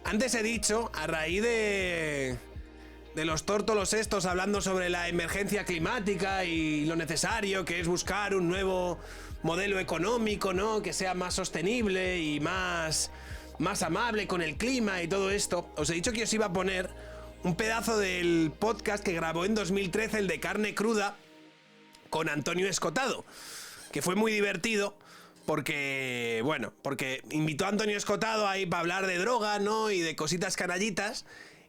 Antes he dicho, a raíz de los tórtolos estos hablando sobre la emergencia climática y lo necesario que es buscar un nuevo modelo económico, ¿no? Que sea más sostenible y más amable con el clima y todo esto. Os he dicho que os iba a poner un pedazo del podcast que grabó en 2013, el de Carne Cruda, con Antonio Escotado, que fue muy divertido. Porque invitó a Antonio Escotado ahí para hablar de droga, ¿no? Y de cositas canallitas.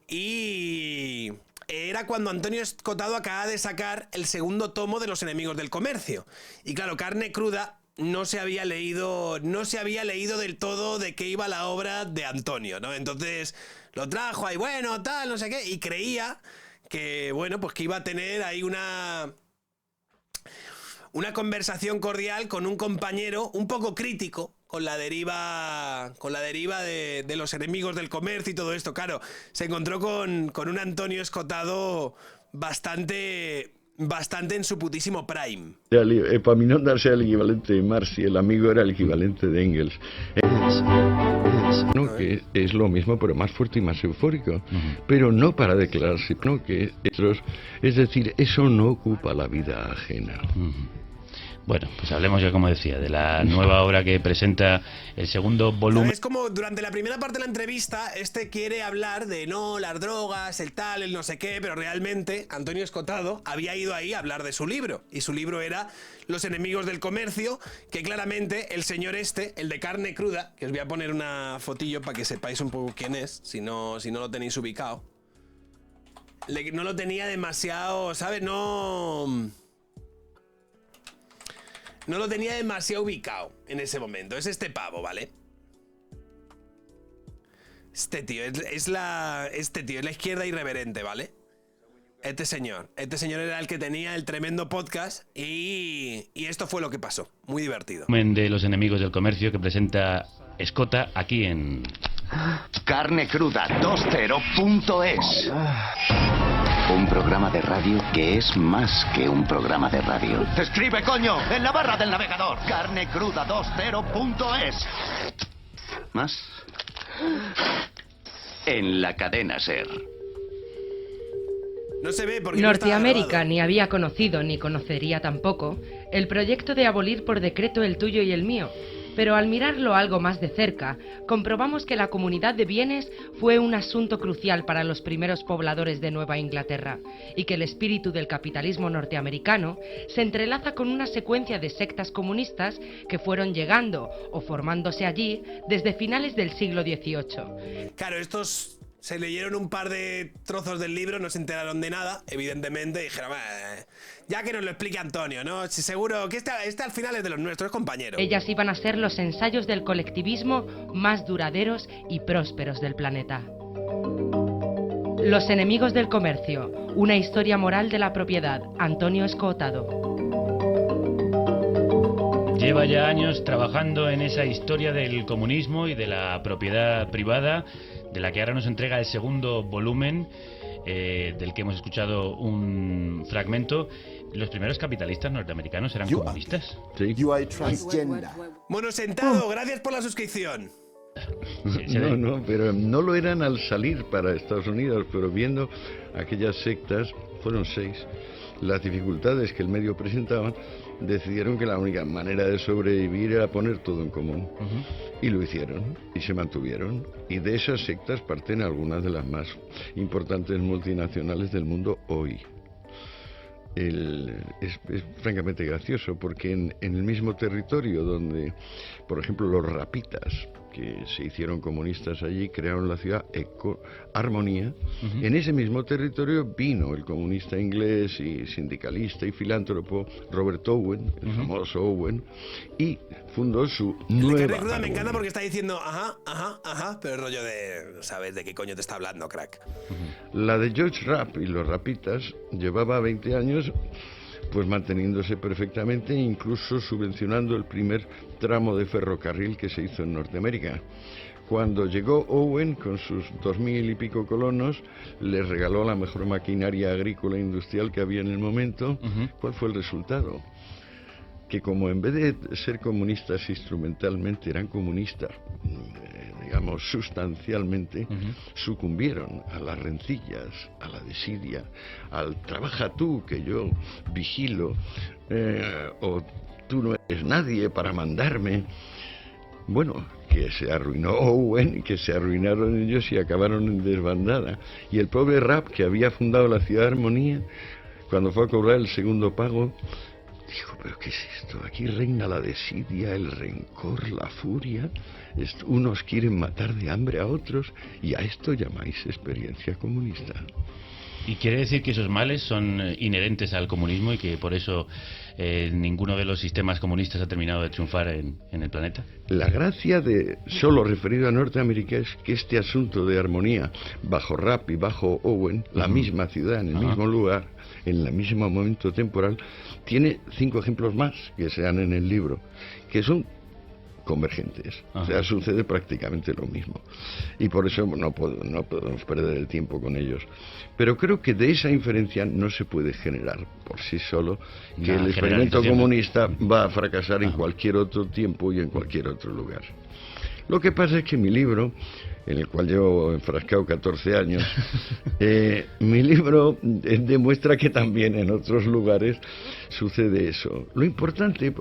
Y era cuando Antonio Escotado acaba de sacar el segundo tomo de Los enemigos del comercio. Y claro, Carne Cruda no se había leído del todo de qué iba la obra de Antonio, ¿no? Entonces lo trajo ahí, bueno, tal, no sé qué. Y creía que, bueno, pues que iba a tener ahí una conversación cordial con un compañero un poco crítico con la deriva de los enemigos del comercio y todo esto. Claro, se encontró con un Antonio Escotado bastante en su putísimo prime. Epaminondas era el equivalente de Marx y el amigo era el equivalente de Engels. No, que es lo mismo, pero más fuerte y más eufórico. Pero no para declararse, no que es decir, eso no ocupa la vida ajena. Bueno, pues hablemos ya, como decía, de la nueva obra que presenta el segundo volumen. Es como durante la primera parte de la entrevista, quiere hablar de no, las drogas, el tal, el no sé qué, pero realmente Antonio Escotado había ido ahí a hablar de su libro. Y su libro era Los enemigos del comercio, que claramente el señor el de Carne Cruda, que os voy a poner una fotillo para que sepáis un poco quién es, si no lo tenéis ubicado. No lo tenía demasiado, ¿sabes? No lo tenía demasiado ubicado en ese momento. Es este pavo, ¿vale? Este tío es la izquierda irreverente, ¿vale? Este señor era el que tenía el tremendo podcast y esto fue lo que pasó. Muy divertido. De Los enemigos del comercio que presenta Escota aquí en... Carne Cruda 20.es. Un programa de radio que es más que un programa de radio. ¡Escribe, coño! ¡En la barra del navegador! Carne Cruda 20.es. ¿Más? En la cadena SER. No se ve porque Norteamérica ni había conocido ni conocería tampoco el proyecto de abolir por decreto el tuyo y el mío. Pero al mirarlo algo más de cerca, comprobamos que la comunidad de bienes fue un asunto crucial para los primeros pobladores de Nueva Inglaterra y que el espíritu del capitalismo norteamericano se entrelaza con una secuencia de sectas comunistas que fueron llegando o formándose allí desde finales del siglo XVIII. Claro, estos se leyeron un par de trozos del libro, no se enteraron de nada, evidentemente, y dijeron, ya que nos lo explique Antonio, ¿no? Si seguro que este al final es de los nuestros, compañeros. Ellas iban a ser los ensayos del colectivismo más duraderos y prósperos del planeta. Los enemigos del comercio, una historia moral de la propiedad, Antonio Escotado. Lleva ya años trabajando en esa historia del comunismo y de la propiedad privada, de la que ahora nos entrega el segundo volumen, del que hemos escuchado un fragmento. Los primeros capitalistas norteamericanos eran comunistas. Sí. Mono Sentado, gracias por la suscripción. No, pero no lo eran al salir para Estados Unidos, pero viendo aquellas sectas, fueron 6, las dificultades que el medio presentaba, decidieron que la única manera de sobrevivir era poner todo en común. Y lo hicieron, y se mantuvieron. Y de esas sectas parten algunas de las más importantes multinacionales del mundo hoy. Es francamente gracioso, porque en el mismo territorio donde, por ejemplo, los rapitas, que se hicieron comunistas allí, crearon la ciudad Armonía. En ese mismo territorio vino el comunista inglés y sindicalista y filántropo Robert Owen, el famoso Owen, y fundó su nueva Carne Cruda me Armonía. encanta porque está diciendo ajá, pero el rollo de, ¿sabes de qué coño te está hablando, crack? La de George Rapp y los rapitas llevaba 20 años pues manteniéndose perfectamente, incluso subvencionando el primer tramo de ferrocarril que se hizo en Norteamérica. Cuando llegó Owen con sus 2000 y pico colonos, les regaló la mejor maquinaria agrícola e industrial que había en el momento. ¿Cuál fue el resultado? que como en vez de ser comunistas instrumentalmente eran comunistas, digamos, sustancialmente, sucumbieron a las rencillas, a la desidia, al trabaja tú que yo vigilo, o tú no eres nadie para mandarme. Bueno, que se arruinó Owen, que se arruinaron ellos y acabaron en desbandada. Y el pobre Rapp, que había fundado la Ciudad de Armonía, cuando fue a cobrar el segundo pago, dijo, ¿pero qué es esto? Aquí reina la desidia, el rencor, la furia. Unos quieren matar de hambre a otros y a esto llamáis experiencia comunista. ¿Y quiere decir que esos males son inherentes al comunismo y que por eso ninguno de los sistemas comunistas ha terminado de triunfar en el planeta? La gracia de solo referido a Norteamérica es que este asunto de armonía bajo Rapp y bajo Owen, la misma ciudad, en el mismo lugar, en el mismo momento temporal, tiene 5 ejemplos más que se dan en el libro, que son convergentes. O sea, sucede prácticamente lo mismo. Y por eso no podemos perder el tiempo con ellos. Pero creo que de esa inferencia no se puede generar por sí solo que el experimento comunista va a fracasar en cualquier otro tiempo y en cualquier otro lugar. Lo que pasa es que mi libro, en el cual llevo enfrascado 14 años, mi libro demuestra que también en otros lugares sucede eso. Lo importante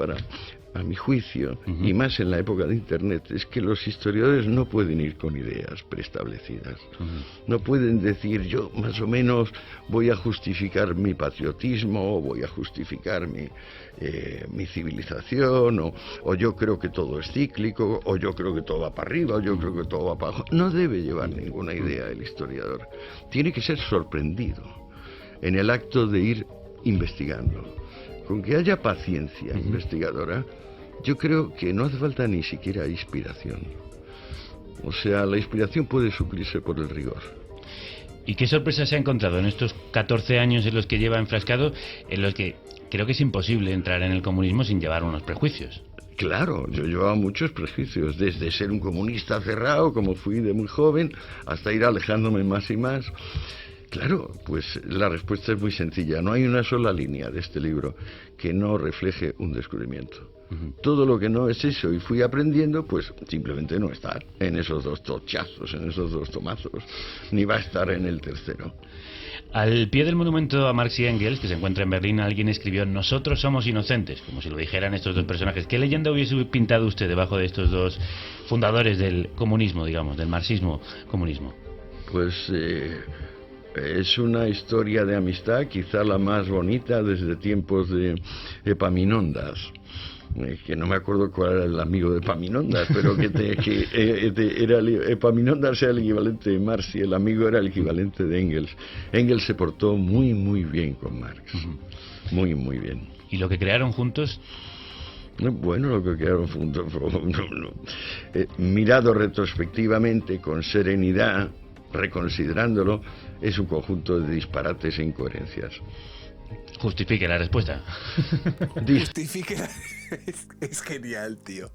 a mi juicio, y más en la época de Internet, es que los historiadores no pueden ir con ideas preestablecidas. No pueden decir, yo más o menos voy a justificar mi patriotismo, o voy a justificar mi civilización, o yo creo que todo es cíclico, o yo creo que todo va para arriba, o yo creo que todo va para abajo. No debe llevar ninguna idea el historiador. Tiene que ser sorprendido en el acto de ir investigando. Con que haya paciencia investigadora, yo creo que no hace falta ni siquiera inspiración. O sea, la inspiración puede suplirse por el rigor. ¿Y qué sorpresas se ha encontrado en estos 14 años en los que lleva enfrascado, en los que creo que es imposible entrar en el comunismo sin llevar unos prejuicios? Claro, yo llevaba muchos prejuicios, desde ser un comunista cerrado, como fui de muy joven, hasta ir alejándome más y más. Claro, pues la respuesta es muy sencilla. No hay una sola línea de este libro que no refleje un descubrimiento. Todo lo que no es eso y fui aprendiendo, pues simplemente no está en esos 2 tochazos, en esos 2 tomazos, ni va a estar en el tercero. Al pie del monumento a Marx y Engels, que se encuentra en Berlín, alguien escribió: nosotros somos inocentes, como si lo dijeran estos 2 personajes. ¿Qué leyenda hubiese pintado usted debajo de estos 2 fundadores del comunismo, digamos, del marxismo-comunismo? Pues es una historia de amistad, quizá la más bonita desde tiempos de Epaminondas. Que no me acuerdo cuál era el amigo de Epaminondas, pero Epaminondas era el equivalente de Marx y el amigo era el equivalente de Engels. Engels se portó muy, muy bien con Marx. Muy, muy bien. ¿Y lo que crearon juntos? Bueno, lo que crearon juntos, mirado retrospectivamente, con serenidad, reconsiderándolo, es un conjunto de disparates e incoherencias. Justifique la respuesta. Justifique la... Es genial, tío.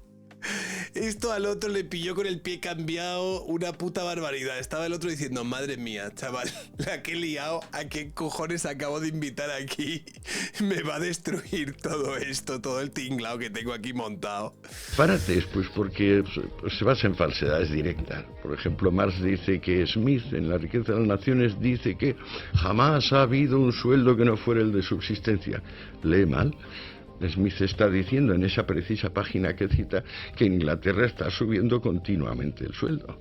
Esto al otro le pilló con el pie cambiado, una puta barbaridad. Estaba el otro diciendo, madre mía, chaval, la que he liado, ¿a qué cojones acabo de invitar aquí? Me va a destruir todo esto, todo el tinglao que tengo aquí montado. Párate, pues porque se basa en falsedades directas. Por ejemplo, Marx dice que Smith, en La riqueza de las naciones, dice que jamás ha habido un sueldo que no fuera el de subsistencia. Lee mal. Smith está diciendo en esa precisa página que cita que en Inglaterra está subiendo continuamente el sueldo.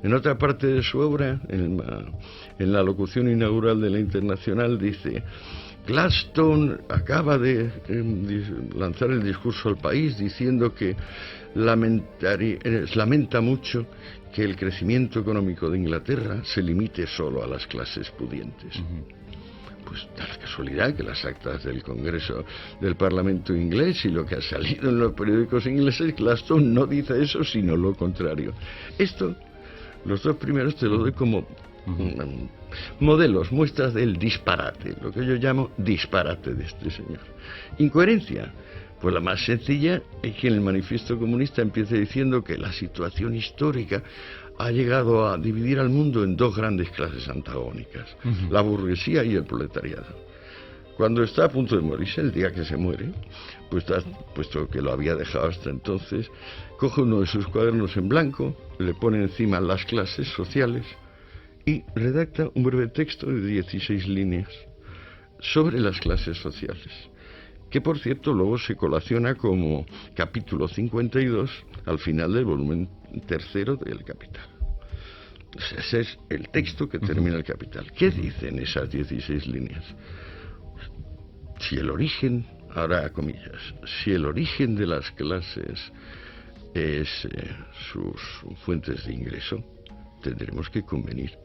En otra parte de su obra, en la locución inaugural de la Internacional, dice: Gladstone acaba de lanzar el discurso al país diciendo que lamenta mucho que el crecimiento económico de Inglaterra se limite solo a las clases pudientes. Pues da la casualidad que las actas del Congreso del Parlamento inglés y lo que ha salido en los periódicos ingleses, Gladstone no dice eso, sino lo contrario. Esto, los 2 primeros te lo doy como modelos, muestras del disparate, lo que yo llamo disparate de este señor. Incoherencia. Pues la más sencilla es que en el Manifiesto Comunista empieza diciendo que la situación histórica ha llegado a dividir al mundo en 2 grandes clases antagónicas, la burguesía y el proletariado. Cuando está a punto de morirse, el día que se muere, puesto que lo había dejado hasta entonces, coge uno de sus cuadernos en blanco, le pone encima las clases sociales y redacta un breve texto de 16 líneas sobre las clases sociales, que por cierto luego se colaciona como capítulo 52 al final del volumen tercero del Capital. Ese es el texto que termina el Capital. ¿Qué dicen esas 16 líneas? Si el origen, ahora comillas, si el origen de las clases es sus fuentes de ingreso, tendremos que convenir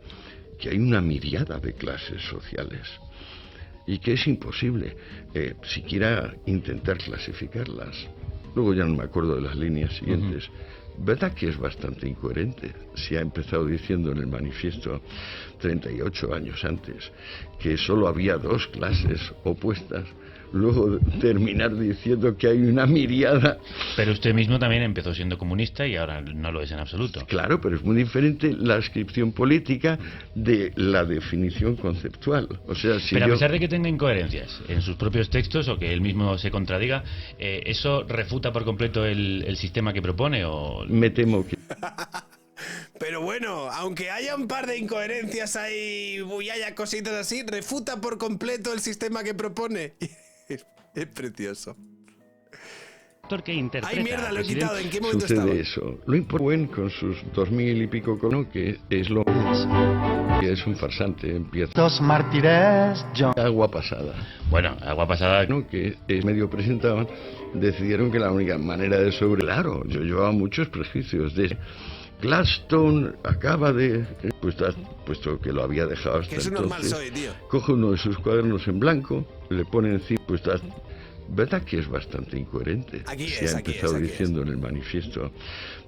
que hay una miríada de clases sociales y que es imposible siquiera intentar clasificarlas. Luego ya no me acuerdo de las líneas siguientes. ¿Verdad que es bastante incoherente? Si ha empezado diciendo en el manifiesto 38 años antes que solo había dos clases opuestas, luego terminar diciendo que hay una miríada. Pero usted mismo también empezó siendo comunista y ahora no lo es en absoluto. Claro, pero es muy diferente la ascripción política de la definición conceptual. O sea, si pero a pesar de que tenga incoherencias en sus propios textos o que él mismo se contradiga, ¿eso refuta por completo el sistema que propone o...? Me temo que... Pero bueno, aunque haya un par de incoherencias ahí y haya cositas así, refuta por completo el sistema que propone. Es precioso. Que interpreta. Ay, mierda, lo he quitado. ¿En qué momento sucede estaba? Eso. Lo importante con sus 2000 y pico cono, que es lo que es un farsante. Empieza Dos mártires, John. Agua pasada. Bueno, agua pasada. ¿No? Que es medio presentaban, decidieron que la única manera de Claro, yo llevaba muchos prejuicios de... Gladstone acaba de... puesto que lo había dejado hasta que es un normal entonces, soy, tío. coge uno de sus cuadernos en blanco, le pone encima... ¿Verdad que es bastante incoherente? Si ha empezado diciendo en el manifiesto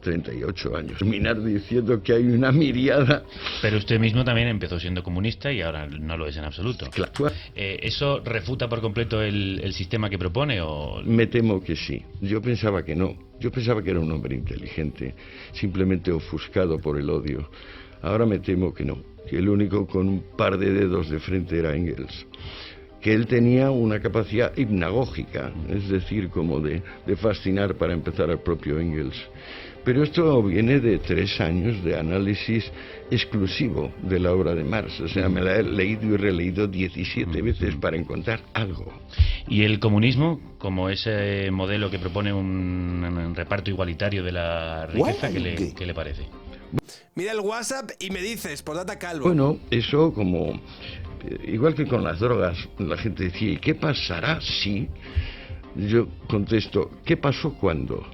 38 años. Terminar diciendo que hay una miríada... Pero usted mismo también empezó siendo comunista y ahora no lo es en absoluto. Claro. ¿Eso refuta por completo el sistema que propone o...? Me temo que sí. Yo pensaba que no. Yo pensaba que era un hombre inteligente, simplemente ofuscado por el odio. Ahora me temo que no, que el único con un par de dedos de frente era Engels. Que él tenía una capacidad hipnagógica, es decir, como de fascinar para empezar al propio Engels. Pero esto viene de 3 años de análisis exclusivo de la obra de Marx. O sea, me la he leído y releído 17 veces para encontrar algo. ¿Y el comunismo, como ese modelo que propone un reparto igualitario de la riqueza, qué le parece? Mira el WhatsApp y me dices, postdata calvo. Bueno, eso como... Igual que con las drogas, la gente decía, ¿y qué pasará si? Yo contesto, ¿qué pasó cuándo?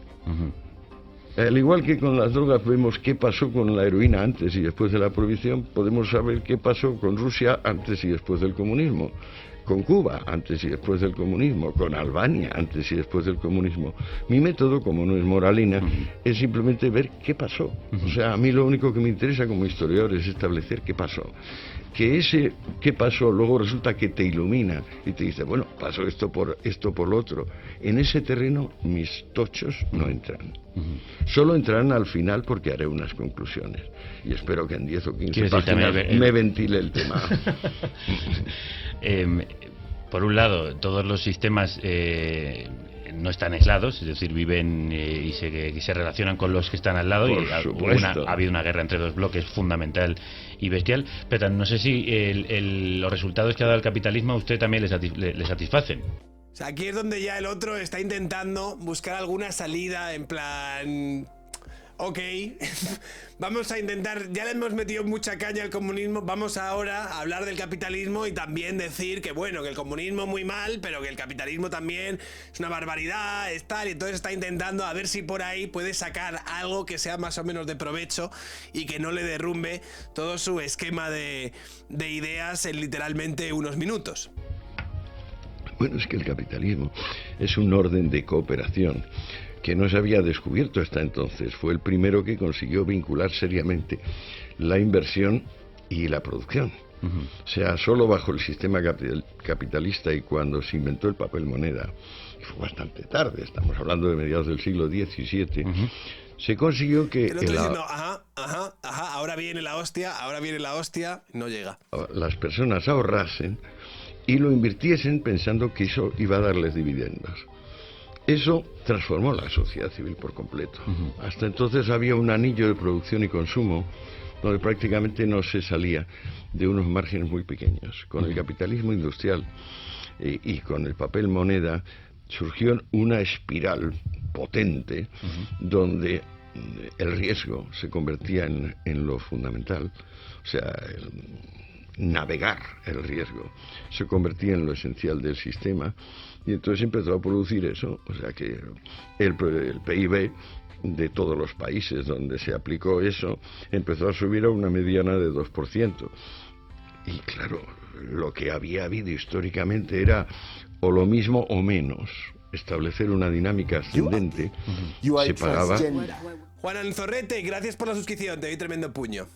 Al igual que con las drogas vemos qué pasó con la heroína antes y después de la prohibición, podemos saber qué pasó con Rusia antes y después del comunismo, con Cuba antes y después del comunismo, con Albania antes y después del comunismo. Mi método, como no es moralina, es simplemente ver qué pasó. O sea, a mí lo único que me interesa como historiador es establecer qué pasó. Que ese qué pasó luego resulta que te ilumina y te dice, bueno, pasó esto por lo otro. En ese terreno mis tochos no entran. Solo entrarán al final porque haré unas conclusiones. Y espero que en 10 o 15 páginas me ventile el tema. Por un lado, todos los sistemas no están aislados, es decir, viven y se relacionan con los que están al lado. Por supuesto. Ha habido una guerra entre dos bloques fundamental y bestial, pero no sé si los resultados que ha dado el capitalismo a usted también le satisfacen. O sea, aquí es donde ya el otro está intentando buscar alguna salida en plan... Ok, vamos a intentar, ya le hemos metido mucha caña al comunismo, vamos ahora a hablar del capitalismo y también decir que bueno, que el comunismo muy mal, pero que el capitalismo también es una barbaridad, es tal, y entonces está intentando a ver si por ahí puede sacar algo que sea más o menos de provecho y que no le derrumbe todo su esquema de ideas en literalmente unos minutos. Bueno, es que el capitalismo es un orden de cooperación que no se había descubierto hasta entonces. Fue el primero que consiguió vincular seriamente la inversión y la producción. O sea, solo bajo el sistema capitalista y cuando se inventó el papel moneda, que fue bastante tarde, estamos hablando de mediados del siglo XVII, se consiguió que... diciendo, ahora viene la hostia, no llega. Las personas ahorrasen y lo invirtiesen pensando que eso iba a darles dividendos. Eso transformó la sociedad civil por completo. Hasta entonces había un anillo de producción y consumo donde prácticamente no se salía de unos márgenes muy pequeños. Con el capitalismo industrial y con el papel moneda surgió una espiral potente donde el riesgo se convertía en lo fundamental, o sea, navegar el riesgo se convertía en lo esencial del sistema, y entonces empezó a producir eso, o sea que el PIB de todos los países donde se aplicó eso empezó a subir a una mediana de 2%. Y claro, lo que había habido históricamente era o lo mismo o menos. Establecer una dinámica ascendente se pagaba Juan Anzorrete, gracias por la suscripción, te doy tremendo puño.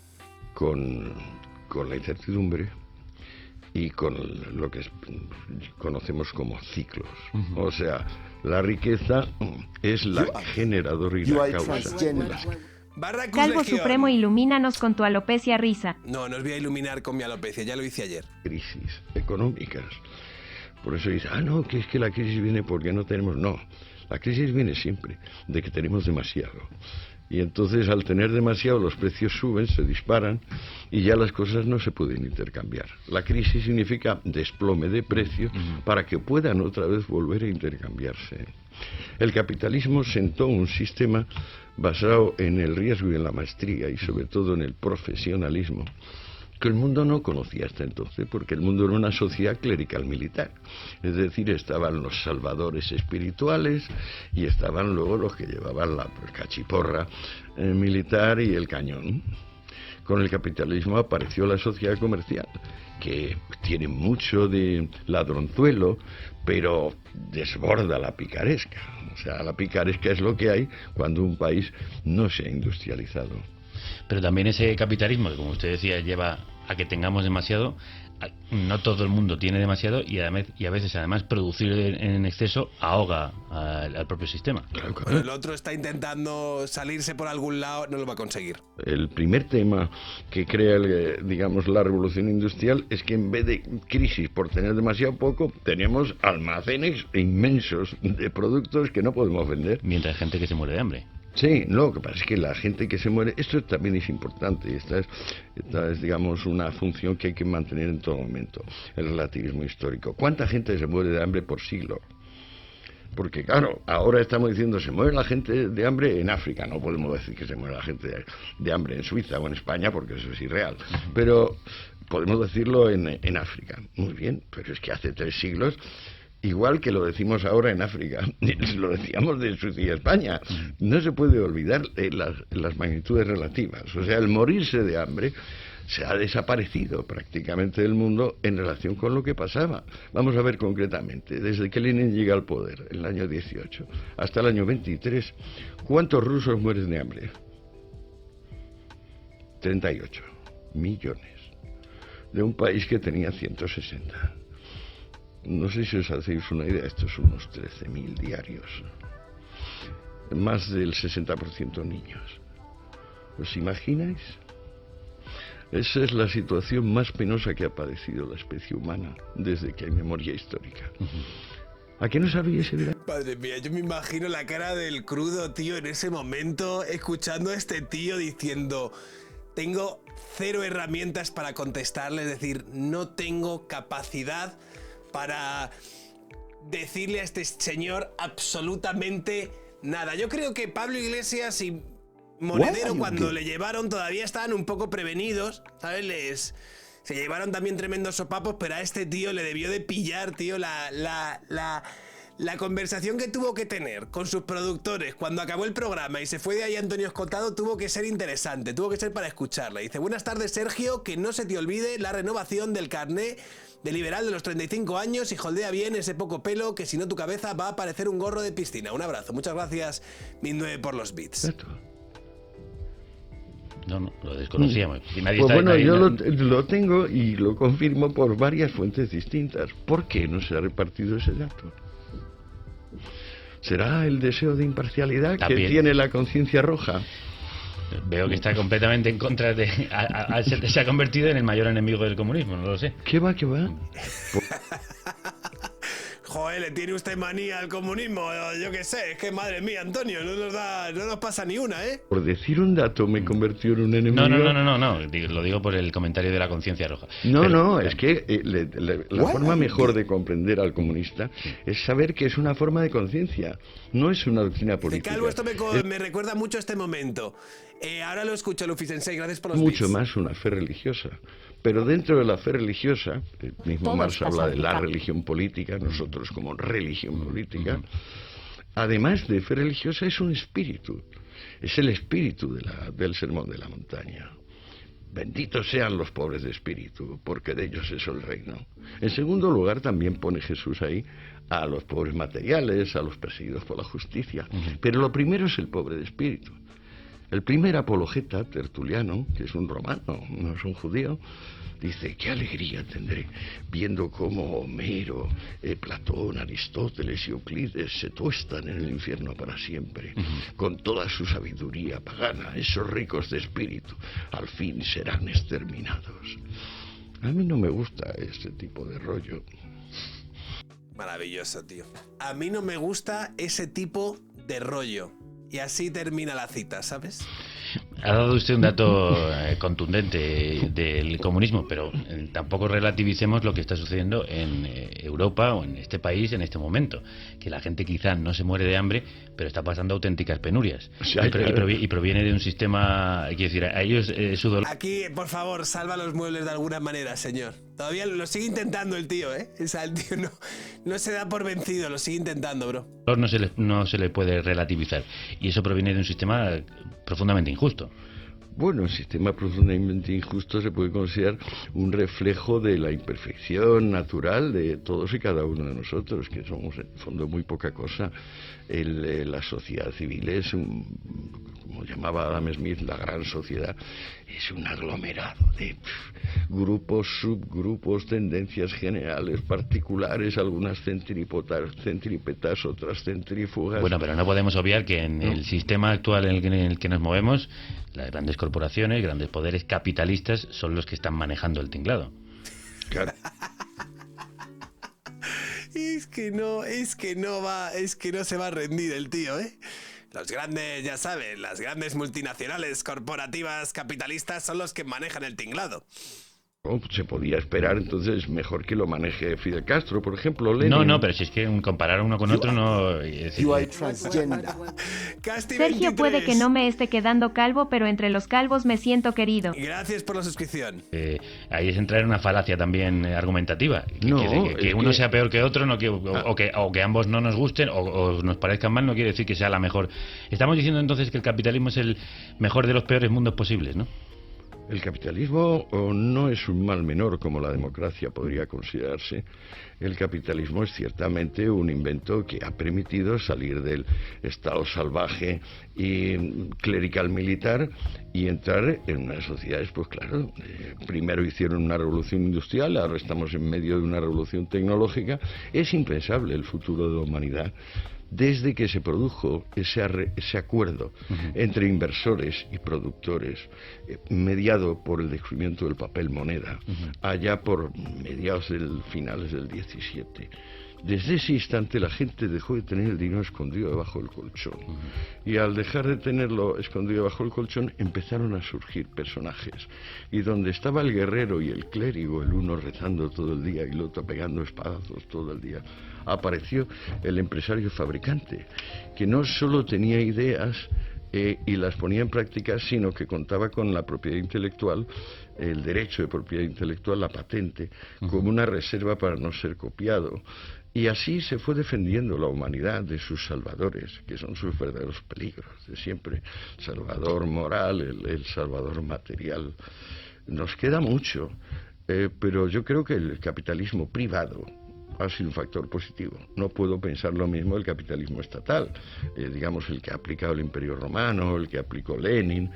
Con la incertidumbre y con lo que conocemos como ciclos. O sea, la riqueza es la generadora y la causa de las... Calvo Supremo, ilumínanos con tu alopecia risa. No os voy a iluminar con mi alopecia, ya lo hice ayer. Crisis económicas. Por eso dice, no, que es que la crisis viene porque no tenemos... No, la crisis viene siempre de que tenemos demasiado. Y entonces al tener demasiado los precios suben, se disparan y ya las cosas no se pueden intercambiar. La crisis significa desplome de precios para que puedan otra vez volver a intercambiarse. El capitalismo sentó un sistema basado en el riesgo y en la maestría y sobre todo en el profesionalismo que el mundo no conocía hasta entonces, porque el mundo era una sociedad clerical militar. Es decir, estaban los salvadores espirituales y estaban luego los que llevaban la cachiporra militar y el cañón. Con el capitalismo apareció la sociedad comercial, que tiene mucho de ladronzuelo, pero desborda la picaresca. O sea, la picaresca es lo que hay cuando un país no se ha industrializado. Pero también ese capitalismo, que como usted decía, lleva a que tengamos demasiado. No todo el mundo tiene demasiado y a veces además producir en exceso ahoga al propio sistema. Cuando el otro está intentando salirse por algún lado, no lo va a conseguir. El primer tema que crea, digamos, la revolución industrial es que en vez de crisis por tener demasiado poco, tenemos almacenes inmensos de productos que no podemos vender. Mientras hay gente que se muere de hambre. Sí, no, lo que pasa es que la gente que se muere, esto también es importante, esta es, digamos, una función que hay que mantener en todo momento, el relativismo histórico. ¿Cuánta gente se muere de hambre por siglo? Porque claro, ahora estamos diciendo, se muere la gente de hambre en África, no podemos decir que se muere la gente de hambre en Suiza o en España, porque eso es irreal, pero podemos decirlo en África. Muy bien, pero es que hace 3 siglos... Igual que lo decimos ahora en África, lo decíamos de Suiza y España. No se puede olvidar las magnitudes relativas. O sea, el morirse de hambre se ha desaparecido prácticamente del mundo en relación con lo que pasaba. Vamos a ver concretamente, desde que Lenin llega al poder, en el año 18, hasta el año 23, ¿cuántos rusos mueren de hambre? 38 millones. De un país que tenía 160. No sé si os hacéis una idea, estos son unos 13.000 diarios. Más del 60% niños. ¿Os imagináis? Esa es la situación más penosa que ha padecido la especie humana desde que hay memoria histórica. ¿A qué no sabíais? Madre mía, yo me imagino la cara del Crudo, tío, en ese momento, escuchando a este tío diciendo... Tengo 0 herramientas para contestarle, es decir, no tengo capacidad... para decirle a este señor absolutamente nada. Yo creo que Pablo Iglesias y Monedero, cuando le llevaron, todavía estaban un poco prevenidos, ¿sabes? Se llevaron también tremendos sopapos, pero a este tío le debió de pillar, tío, la conversación que tuvo que tener con sus productores cuando acabó el programa y se fue de ahí Antonio Escotado tuvo que ser interesante, tuvo que ser para escucharla. Dice, buenas tardes, Sergio, que no se te olvide la renovación del carné de liberal de los 35 años y holdea bien ese poco pelo que si no tu cabeza va a parecer un gorro de piscina. Un abrazo, muchas gracias, 1009 por los bits. No, lo desconocíamos. Si nadie pues está, bueno, nadie, yo no... lo tengo y lo confirmo por varias fuentes distintas. ¿Por qué no se ha repartido ese dato? ¿Será el deseo de imparcialidad también que tiene la conciencia roja? Veo que está completamente en contra de... se ha convertido en el mayor enemigo del comunismo, no lo sé. ¿Qué va? Joder, le tiene usted manía al comunismo, yo qué sé, es que madre mía, Antonio, no nos pasa ni una, ¿eh? Por decir un dato me convirtió en un enemigo. No, lo digo por el comentario de la conciencia roja. Es que la forma mejor de comprender al comunista es saber que es una forma de conciencia, no es una doctrina política. Calvo, esto me recuerda mucho a este momento. Ahora lo escucho, Luffy Sensei, gracias por los Mucho bits. más una fe religiosa. Pero dentro de la fe religiosa, el mismo Marx habla de la religión política, nosotros como religión política, además de fe religiosa es un espíritu, es el espíritu del sermón de la montaña. Benditos sean los pobres de espíritu, porque de ellos es el reino. En segundo lugar, también pone Jesús ahí a los pobres materiales, a los perseguidos por la justicia. Pero lo primero es el pobre de espíritu. El primer apologeta, Tertuliano, que es un romano, no es un judío, dice: qué alegría tendré viendo cómo Homero, Platón, Aristóteles y Euclides se tuestan en el infierno para siempre, con toda su sabiduría pagana. Esos ricos de espíritu al fin serán exterminados. A mí no me gusta este tipo de rollo. Maravilloso, tío. A mí no me gusta ese tipo de rollo. Y así termina la cita, ¿sabes? Ha dado usted un dato contundente del comunismo, pero tampoco relativicemos lo que está sucediendo en Europa o en este país en este momento. Que la gente quizá no se muere de hambre, pero está pasando auténticas penurias. Sí, y proviene de un sistema... Quiero decir, a ellos su dolor... Aquí, por favor, salva los muebles de alguna manera, señor. Todavía lo sigue intentando el tío, ¿eh? O sea, el tío no se da por vencido, lo sigue intentando, bro. No se le puede relativizar. Y eso proviene de un sistema profundamente injusto. Bueno, el sistema profundamente injusto se puede considerar un reflejo de la imperfección natural de todos y cada uno de nosotros, que somos en el fondo muy poca cosa. La sociedad civil es como llamaba Adam Smith, la gran sociedad, es un aglomerado de grupos, subgrupos, tendencias generales, particulares, algunas centrípetas, otras centrífugas. Bueno, pero no podemos obviar que en el sistema actual en el que nos movemos, las grandes corporaciones, grandes poderes capitalistas son los que están manejando el tinglado. Claro. Es que no se va a rendir el tío, ¿eh? Los grandes, ya saben, las grandes multinacionales corporativas capitalistas son los que manejan el tinglado. Se podía esperar, entonces, mejor que lo maneje Fidel Castro, por ejemplo, Lenin. No, pero si es que comparar uno con otro no... Sergio puede que no me esté quedando calvo, pero entre los calvos me siento querido. Gracias por la suscripción. Ahí es entrar en una falacia también argumentativa. Que uno sea peor que otro, o que ambos no nos gusten o nos parezcan mal, no quiere decir que sea la mejor. Estamos diciendo entonces que el capitalismo es el mejor de los peores mundos posibles, ¿no? El capitalismo no es un mal menor como la democracia podría considerarse. El capitalismo es ciertamente un invento que ha permitido salir del estado salvaje y clerical militar y entrar en unas sociedades, pues claro, primero hicieron una revolución industrial, ahora estamos en medio de una revolución tecnológica. Es impensable el futuro de la humanidad desde que se produjo ese acuerdo entre inversores y productores, mediado por el descubrimiento del papel moneda, allá por finales del 17. Desde ese instante la gente dejó de tener el dinero escondido debajo del colchón. Y al dejar de tenerlo escondido debajo del colchón empezaron a surgir personajes. Y donde estaba el guerrero y el clérigo, el uno rezando todo el día y el otro pegando espadazos todo el día, apareció el empresario fabricante, que no solo tenía ideas y las ponía en práctica, sino que contaba con la propiedad intelectual, el derecho de propiedad intelectual, la patente, como una reserva para no ser copiado. Y así se fue defendiendo la humanidad de sus salvadores, que son sus verdaderos peligros de siempre. Salvador moral, el salvador material. Nos queda mucho, pero yo creo que el capitalismo privado ha sido un factor positivo. No puedo pensar lo mismo del capitalismo estatal, digamos el que ha aplicado el Imperio Romano, el que aplicó Lenin,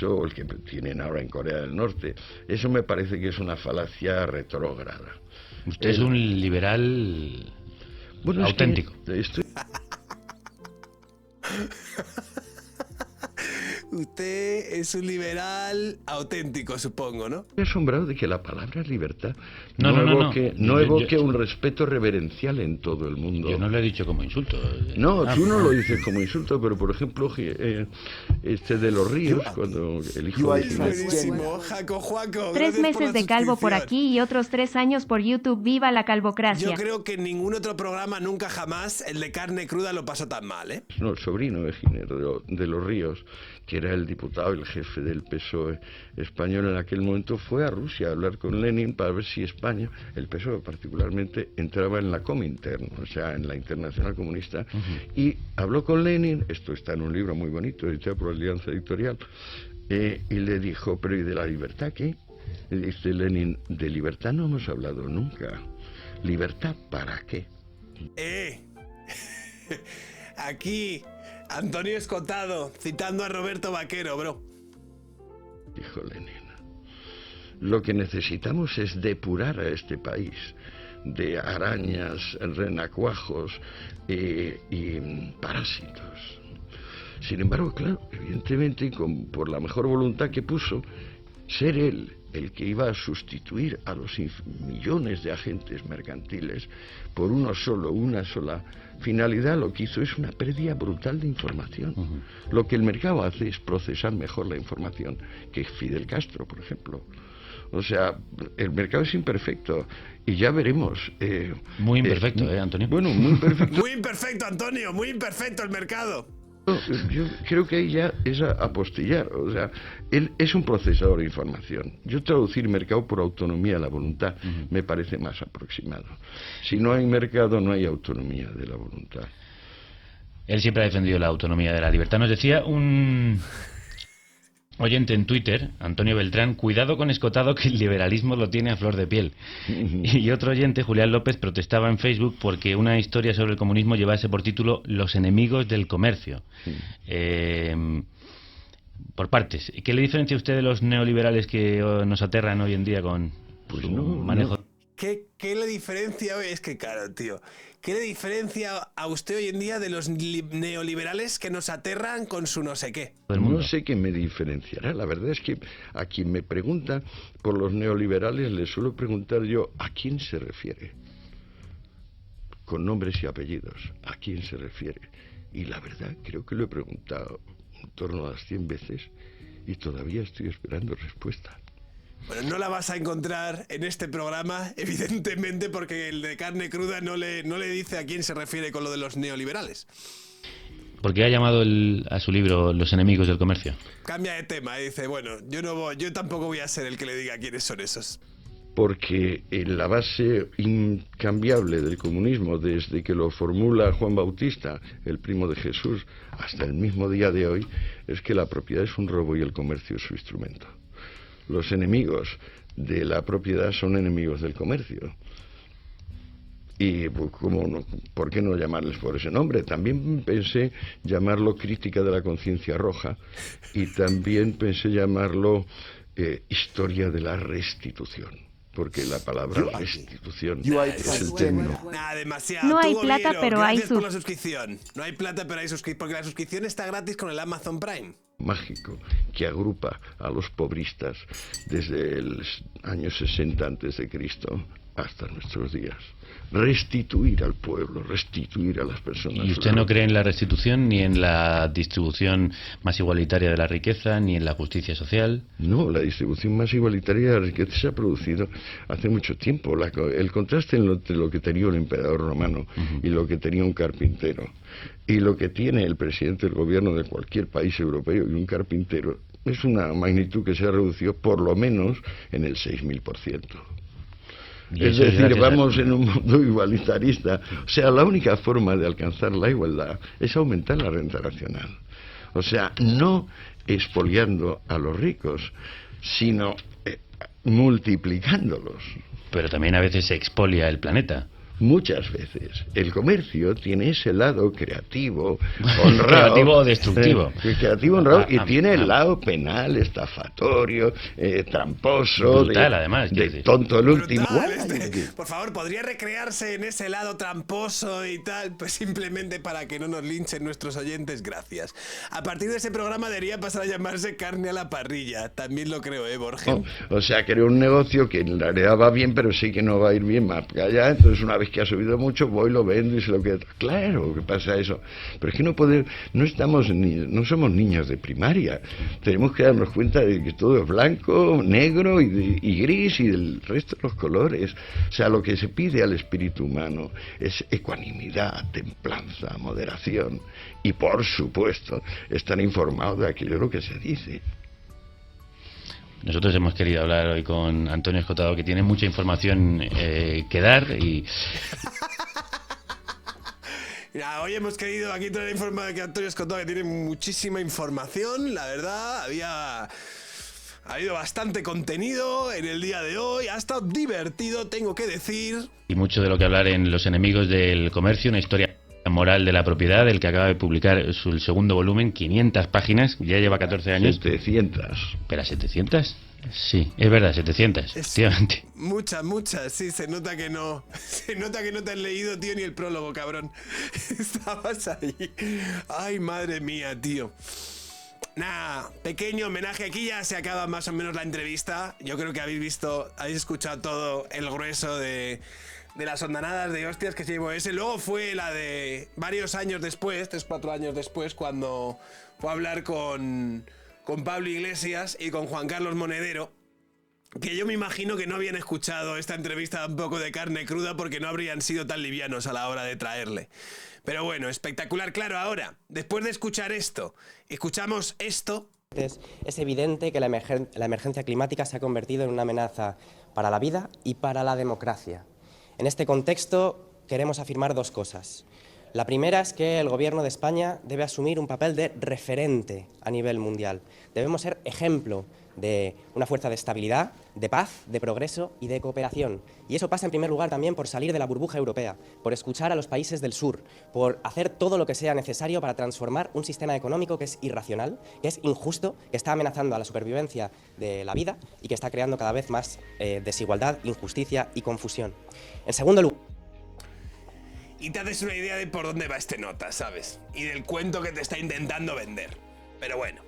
o el que tienen ahora en Corea del Norte. Eso me parece que es una falacia retrógrada. Usted es un liberal auténtico. Usted es un liberal auténtico, supongo, ¿no? Estoy asombrado de que la palabra libertad No. evoque un respeto reverencial en todo el mundo. Yo no lo he dicho como insulto. No, tú no lo dices como insulto, pero por ejemplo, de los Ríos, cuando el hijo de Buenísimo, Juaco. 3 meses de calvo por aquí y otros 3 años por YouTube. ¡Viva la calvocracia! Yo creo que en ningún otro programa, nunca jamás, el de Carne Cruda lo pasó tan mal, ¿eh? No, el sobrino de Giner de los Ríos, que era el diputado, el jefe del PSOE español en aquel momento, fue a Rusia a hablar con Lenin para ver si España, el PSOE particularmente, entraba en la Comintern, o sea, en la Internacional Comunista, y habló con Lenin, esto está en un libro muy bonito, editado por Alianza Editorial, y le dijo, pero ¿y de la libertad qué? Y dice Lenin, de libertad no hemos hablado nunca. ¿Libertad para qué? Aquí, Antonio Escotado, citando a Roberto Vaquero, bro. Dijo Lenin. Lo que necesitamos es depurar a este país de arañas, renacuajos y parásitos. Sin embargo, claro, evidentemente, por la mejor voluntad que puso, ser él el que iba a sustituir a los millones de agentes mercantiles por una sola finalidad, lo que hizo es una pérdida brutal de información. Lo que el mercado hace es procesar mejor la información que Fidel Castro, por ejemplo. O sea, el mercado es imperfecto y ya veremos. Muy imperfecto, Antonio. Bueno, muy imperfecto. Muy imperfecto, Antonio, muy imperfecto el mercado. Yo creo que ahí ya es apostillar, o sea, él es un procesador de información. Yo traducir mercado por autonomía de la voluntad me parece más aproximado. Si no hay mercado, no hay autonomía de la voluntad. Él siempre ha defendido la autonomía de la libertad. Nos decía un oyente en Twitter, Antonio Beltrán, cuidado con Escotado que el liberalismo lo tiene a flor de piel. Y otro oyente, Julián López, protestaba en Facebook porque una historia sobre el comunismo llevase por título Los enemigos del comercio. Por partes, ¿qué le diferencia a usted de los neoliberales que nos aterran hoy en día con su manejo? ¿Qué le diferencia hoy? Es que claro, tío. ¿Qué le diferencia a usted hoy en día de los neoliberales que nos aterran con su no sé qué? No sé qué me diferenciará. La verdad es que a quien me pregunta por los neoliberales le suelo preguntar yo ¿a quién se refiere? Con nombres y apellidos. ¿A quién se refiere? Y la verdad creo que lo he preguntado en torno a las 100 veces y todavía estoy esperando respuesta. Bueno, no la vas a encontrar en este programa, evidentemente, porque el de Carne Cruda no le dice a quién se refiere con lo de los neoliberales. ¿Por qué ha llamado a su libro Los enemigos del comercio? Cambia de tema, dice, bueno, yo tampoco voy a ser el que le diga quiénes son esos. Porque en la base incambiable del comunismo, desde que lo formula Juan Bautista, el primo de Jesús, hasta el mismo día de hoy, es que la propiedad es un robo y el comercio es su instrumento. Los enemigos de la propiedad son enemigos del comercio. Y pues, ¿por qué no llamarles por ese nombre? También pensé llamarlo crítica de la conciencia roja y también pensé llamarlo historia de la restitución. Porque la palabra restitución es el término. Demasiado. No hay Tú, plata, Oviero, pero hay gracias por la suscripción. No hay plata, pero hay suscripción. Porque la suscripción está gratis con el Amazon Prime. Mágico que agrupa a los pobristas desde el año 60 a.C. hasta nuestros días. Restituir al pueblo, restituir a las personas. ¿Y usted no cree en la restitución, ni en la distribución más igualitaria de la riqueza, ni en la justicia social? No, la distribución más igualitaria de la riqueza se ha producido hace mucho tiempo. El contraste entre lo que tenía un emperador romano y lo que tenía un carpintero, y lo que tiene el presidente del gobierno de cualquier país europeo y un carpintero, es una magnitud que se ha reducido por lo menos en el 6000%. Es decir, vamos en un mundo igualitarista. O sea, la única forma de alcanzar la igualdad es aumentar la renta nacional. O sea, no expoliando a los ricos, sino multiplicándolos. Pero también a veces se expolia el planeta. muchas veces. El comercio tiene ese lado creativo, honrado. Creativo o destructivo. Creativo, honrado, y tiene el lado penal, estafatorio, tramposo, brutal, además, de tonto el último. Brutal, por favor, ¿podría recrearse en ese lado tramposo y tal? Pues simplemente para que no nos linchen nuestros oyentes, gracias. A partir de ese programa debería pasar a llamarse Carne a la Parrilla. También lo creo, Borges. O sea, creo un negocio que en realidad va bien, pero sí que no va a ir bien más allá. Entonces, una vez que ha subido mucho, voy, lo vendo y se lo quedo. Claro que pasa eso. Pero es que no somos niños de primaria. Tenemos que darnos cuenta de que todo es blanco, negro y gris y del resto de los colores. O sea, lo que se pide al espíritu humano es ecuanimidad, templanza, moderación y, por supuesto, estar informado de aquello lo que se dice. Nosotros hemos querido hablar hoy con Antonio Escotado, que tiene mucha información que dar y... Mira, hoy hemos querido aquí traer información que Antonio Escotado, que tiene muchísima información, la verdad, ha habido bastante contenido en el día de hoy, ha estado divertido, tengo que decir. Y mucho de lo que hablar en Los enemigos del comercio, una historia moral de la propiedad, del que acaba de publicar el segundo volumen, 500 páginas, ya lleva 14 años. 700. ¿Pero 700? Sí, es verdad, 700, efectivamente. Muchas, sí, se nota que no te has leído, tío, ni el prólogo, cabrón. Estabas ahí. Ay, madre mía, tío. Nada, pequeño homenaje, aquí ya se acaba más o menos la entrevista. Yo creo que habéis escuchado todo el grueso de las ondanadas de hostias que se llevó ese. Luego fue la de varios años después, 3-4 años después, cuando fue a hablar con Pablo Iglesias y con Juan Carlos Monedero, que yo me imagino que no habían escuchado esta entrevista un poco de carne cruda porque no habrían sido tan livianos a la hora de traerle. Pero bueno, espectacular. Claro, ahora, después de escuchar esto, escuchamos esto. Es evidente que la emergencia climática se ha convertido en una amenaza para la vida y para la democracia. En este contexto queremos afirmar dos cosas. La primera es que el Gobierno de España debe asumir un papel de referente a nivel mundial. Debemos ser ejemplo de una fuerza de estabilidad, de paz, de progreso y de cooperación. Y eso pasa en primer lugar también por salir de la burbuja europea, por escuchar a los países del sur, por hacer todo lo que sea necesario para transformar un sistema económico que es irracional, que es injusto, que está amenazando a la supervivencia de la vida y que está creando cada vez más desigualdad, injusticia y confusión. En segundo lugar... Y te haces una idea de por dónde va este nota, ¿sabes? Y del cuento que te está intentando vender. Pero bueno,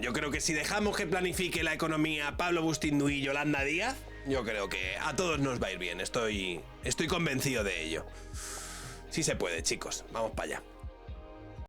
yo creo que si dejamos que planifique la economía Pablo Bustindu y Yolanda Díaz, yo creo que a todos nos va a ir bien. Estoy convencido de ello. Sí se puede, chicos. Vamos para allá.